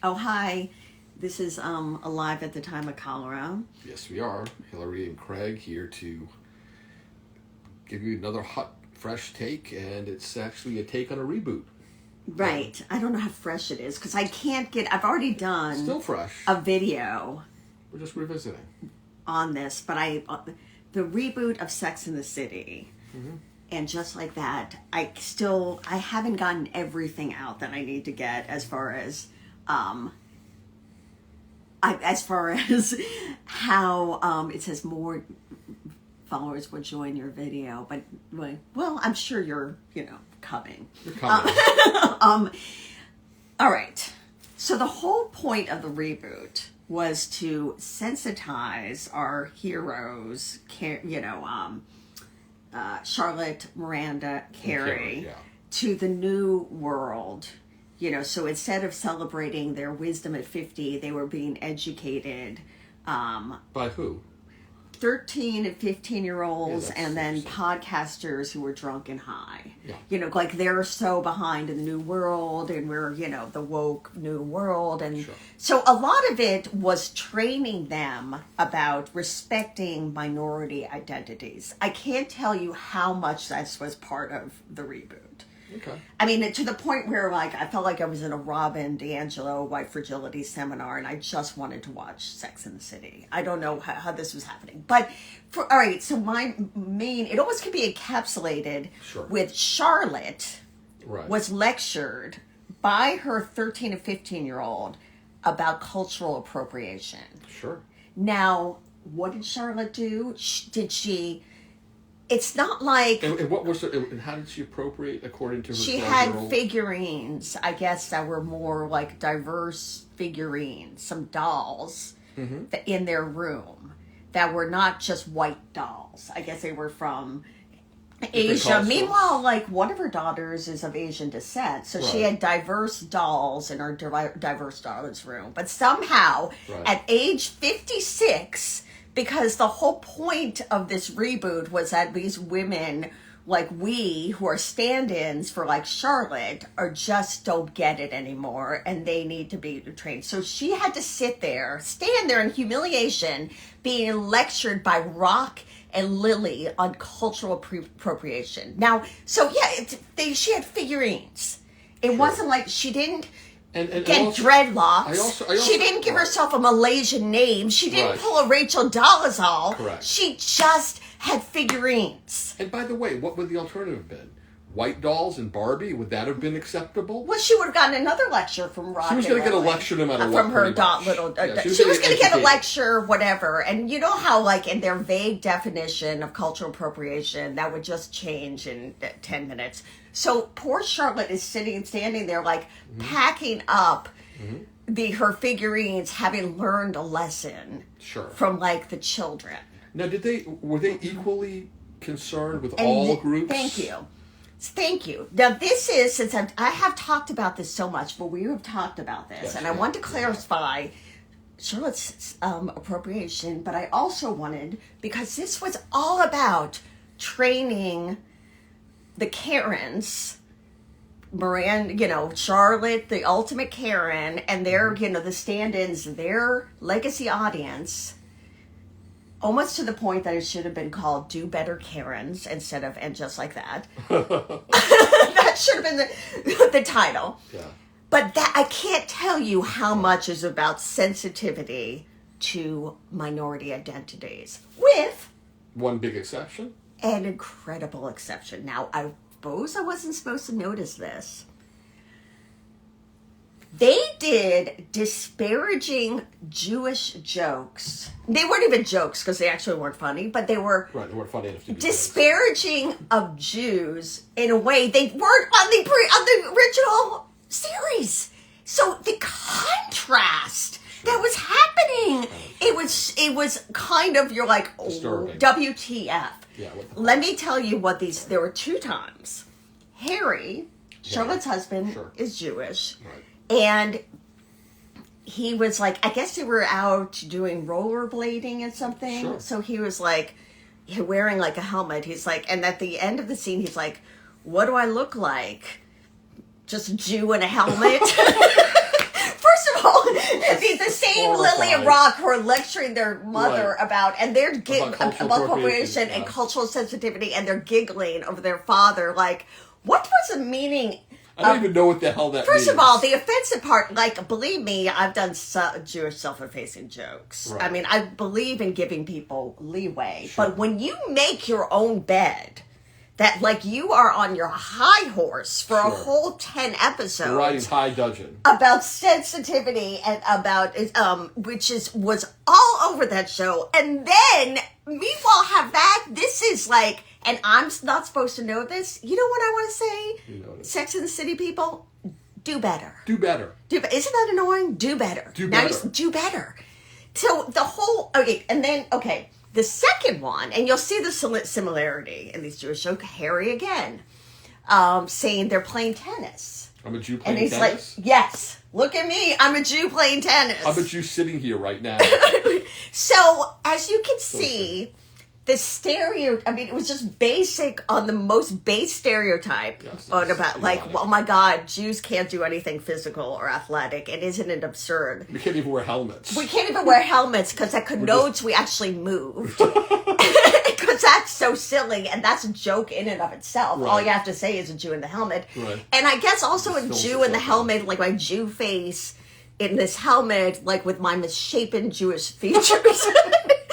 Oh, hi. This is Alive at the Time of Cholera. Yes, we are. Hillary and Craig here to give you another hot, fresh take, and it's actually a take on a reboot. Right. I don't know how fresh it is because I've already done Still fresh. a video We're just revisiting. on this, but the reboot of Sex and the City. Mm-hmm. And just like that, I haven't gotten everything out that I need to get as far as how it says more followers will join your video, but well, I'm sure you're coming. You're coming. All right. So the whole point of the reboot was to sensitize our heroes, Charlotte, Miranda, Carrie, to the new world. So instead of celebrating their wisdom at 50, they were being educated. By who? 13 and 15-year-olds, and then podcasters who were drunk and high. Yeah. Like they're so behind in the new world, and we're, the woke new world. And so a lot of it was training them about respecting minority identities. I can't tell you how much this was part of the reboot. Okay. I mean, to the point where, I felt like I was in a Robin DiAngelo White Fragility seminar, and I just wanted to watch Sex and the City. I don't know how this was happening. But, all right, so it almost could be encapsulated with Charlotte was lectured by her 13 and 15-year-old about cultural appropriation. Sure. Now, what did Charlotte do? It's not like... And what was and how did she appropriate according to her? She had figurines, I guess, that were more like diverse figurines, some dolls in their room that were not just white dolls. I guess they were from Asia. Meanwhile, one of her daughters is of Asian descent, so she had diverse dolls in her diverse daughter's room. But somehow, at age 56... because the whole point of this reboot was that these women, like we, who are stand-ins for Charlotte, don't get it anymore, and they need to be trained. So she had to stand there in humiliation, being lectured by Rock and Lily on cultural appropriation. Now, she had figurines. It wasn't like she didn't... get dreadlocks. She didn't give herself a Malaysian name. She didn't pull a Rachel Dolezal. Correct. She just had figurines. And by the way, what would the alternative have been? White dolls and Barbie? Would that have been acceptable? Well, she would have gotten another lecture from Rock. She was going to get a lecture no matter what. From her she was going to get a lecture, whatever. And you know how, in their vague definition of cultural appropriation, that would just change in 10 minutes. So poor Charlotte is standing there, packing up her figurines, having learned a lesson from, the children. Now, were they equally concerned with all groups? Thank you. Now, this is, since I have talked about this so much, but we have talked about this, and I want to clarify Charlotte's appropriation, but I also wanted, because this was all about training the Karens, Miranda, Charlotte, the ultimate Karen, and their, the stand-ins, their legacy audience, almost to the point that it should have been called Do Better Karens instead of And Just Like That. That should have been the title. Yeah. But I can't tell you how much is about sensitivity to minority identities, with one big exception. An incredible exception. Now, I suppose I wasn't supposed to notice this. They did disparaging Jewish jokes. They weren't even jokes because they actually weren't funny, but they were they weren't funny enough to be disparaging of Jews in a way they weren't on the original series. So the contrast that was happening, it was kind of, you're like, disturbing. WTF. Yeah, let me tell you there were 2 times. Harry, Charlotte's husband, is Jewish. Right. And he was I guess they were out doing rollerblading and something. Sure. So he was wearing a helmet. He's and at the end of the scene, he's like, what do I look like? Just a Jew in a helmet? First of all, the same horrifying. Lily and Rock who are lecturing their mother about, and they're About cultural about appropriation, appropriation and yeah. cultural sensitivity, and they're giggling over their father. Like, what was the meaning? I don't even know what the hell that means. First of all, the offensive part, like, believe me, I've done Jewish self-effacing jokes. Right. I mean, I believe in giving people leeway. Sure. But when you make your own bed, that, like, you are on your high horse for a Sure. whole 10 episodes. You're riding high dudgeon. About sensitivity and about, was all over that show. And then, meanwhile, have that, this is like, and I'm not supposed to know this. You know what I want to say? You know it. Sex and the City people, do better. Do better. Isn't that annoying? Do better. Do Now better. just do better. So the whole, the second one, and you'll see the similarity in these Jewish shows, Harry again, saying they're playing tennis. I'm a Jew And playing he's tennis. like, yes, look at me, I'm a Jew playing tennis. I'm a Jew sitting here right now. So, as you can see, the it was just basic on the most base stereotype Yes, on it's about, like, ironic. oh my God, Jews can't do anything physical or athletic, and isn't it absurd? We can't even wear helmets. We can't even wear helmets because that connotes we actually moved. Because that's so silly, and that's a joke in and of itself. Right. All you have to say is a Jew in the helmet. Right. And I guess also a Still Jew in the something. helmet, like my Jew face in this helmet, like with my misshapen Jewish features.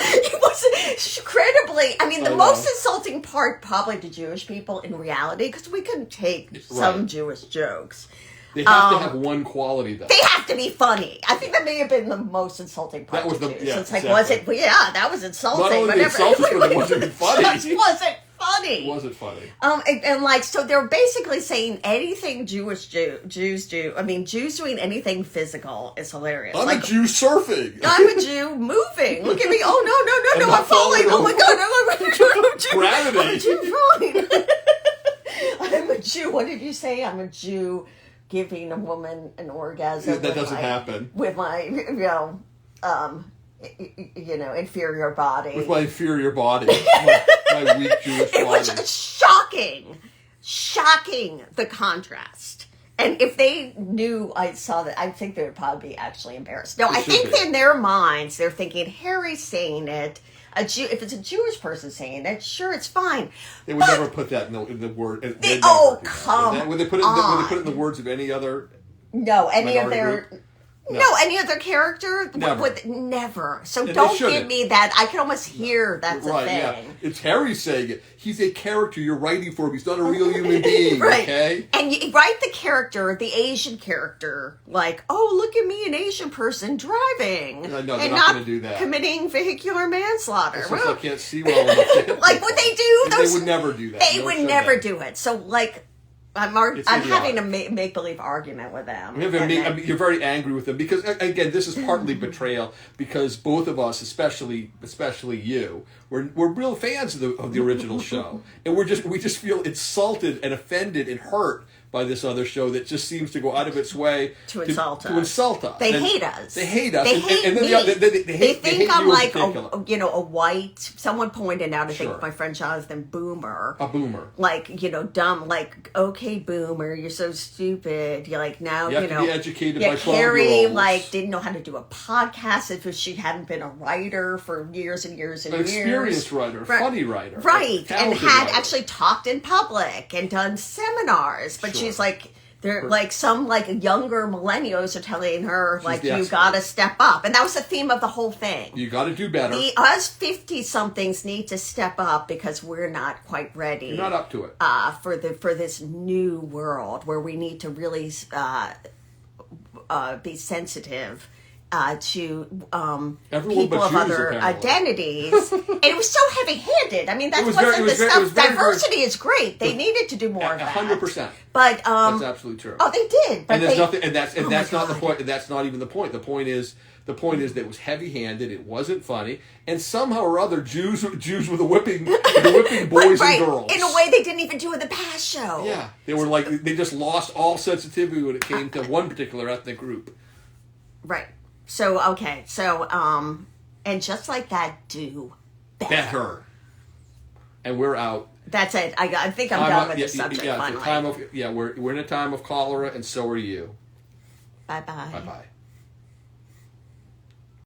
It was incredibly, I mean, the I know. most insulting part probably to Jewish people in reality, because we couldn't take some Right. Jewish jokes. They have to have one quality, though. They have to be funny. I think that may have been the most insulting part. That was to the- Jews. yeah, It's like, exactly. was it? Well, yeah, that was insulting. Not only whatever. insulting, but it wasn't funny. Just wasn't funny. Was it funny? And like, so they're basically saying anything Jews do. I mean, Jews doing anything physical is hilarious. I'm like, a Jew surfing. I'm a Jew moving. Look at me. Oh, no, I'm I'm not falling. falling Oh my over. God, I'm a Jew. Gravity. I'm a Jew falling. I'm a Jew. What did you say? I'm a Jew giving a woman an orgasm. That doesn't happen. With my, inferior body. With my inferior body. my weak Jewish It body. was shocking the contrast. And if they knew I saw that, I think they would probably be actually embarrassed. No, They I should think be. in their minds they're thinking Harry's saying it. If it's a Jewish person saying it, sure, it's fine. They would never put that in the word. They'd never oh, do that. come Would they put it? on. Would they put it in the words of any other? No, any of Minority their. group? No. No. Any other character Never. never. So And they don't give shouldn't. me that. I can almost hear that's a thing. Yeah. It's Harry saying it. He's a character you're writing for him. He's not a real human being. Right. Okay. And you write the character, the Asian character, like, oh, look at me, an Asian person driving. No, they're and not gonna do that. committing vehicular manslaughter. It's just Well, I can't see well enough. like, would they do? They would never do that. They No, would should never they? do it. So, like, I'm It's having a idiotic. make-believe argument with them. I mean, you're very angry with them because, again, this is partly betrayal because both of us, especially you, we're real fans of the original show, and we just feel insulted and offended and hurt by this other show that just seems to go out of its way to insult us. To insult us. They And hate us. They hate us. They hate and then me. they think hate I'm you in like particular. a white. Someone pointed out, I Sure. think my friend Jonathan, boomer. A boomer. Like, dumb, like, okay, boomer, you're so stupid. You're like, now, You have to be educated yeah, by Carrie, 12-year-olds. like, didn't know how to do a podcast if she hadn't been a writer for years and years and An years. experienced writer, Right. funny writer. Right, and talented had writer. actually talked in public and done seminars. But Sure. she's like, they're like some like younger millennials are telling her, like, the you expert. gotta step up. And that was the theme of the whole thing. You got to do better. Us 50-somethings need to step up because we're not quite ready. You're not up to it. For this new world where we need to really be sensitive to Everyone people but of Jews, other apparently. identities. And it was so heavy-handed. I mean, that It was wasn't very- it the was very- stuff. it was very, very- Diversity is great. They needed to do more of that. 100%. But That's absolutely true. oh, they did. But And there's they, nothing, and that's Oh that's my not the God. point. That's not even the point. The point is that it was heavy-handed. It wasn't funny, and somehow or other, Jews were the whipping boys right, and girls in a way they didn't even do in the past show. Yeah, they were like they just lost all sensitivity when it came to one particular ethnic group. Right. So okay. So and just like that, do better. And we're out. That's it. I think I'm done with the subject Yeah, finally. we're in a time of cholera, and so are you. Bye bye. Bye bye.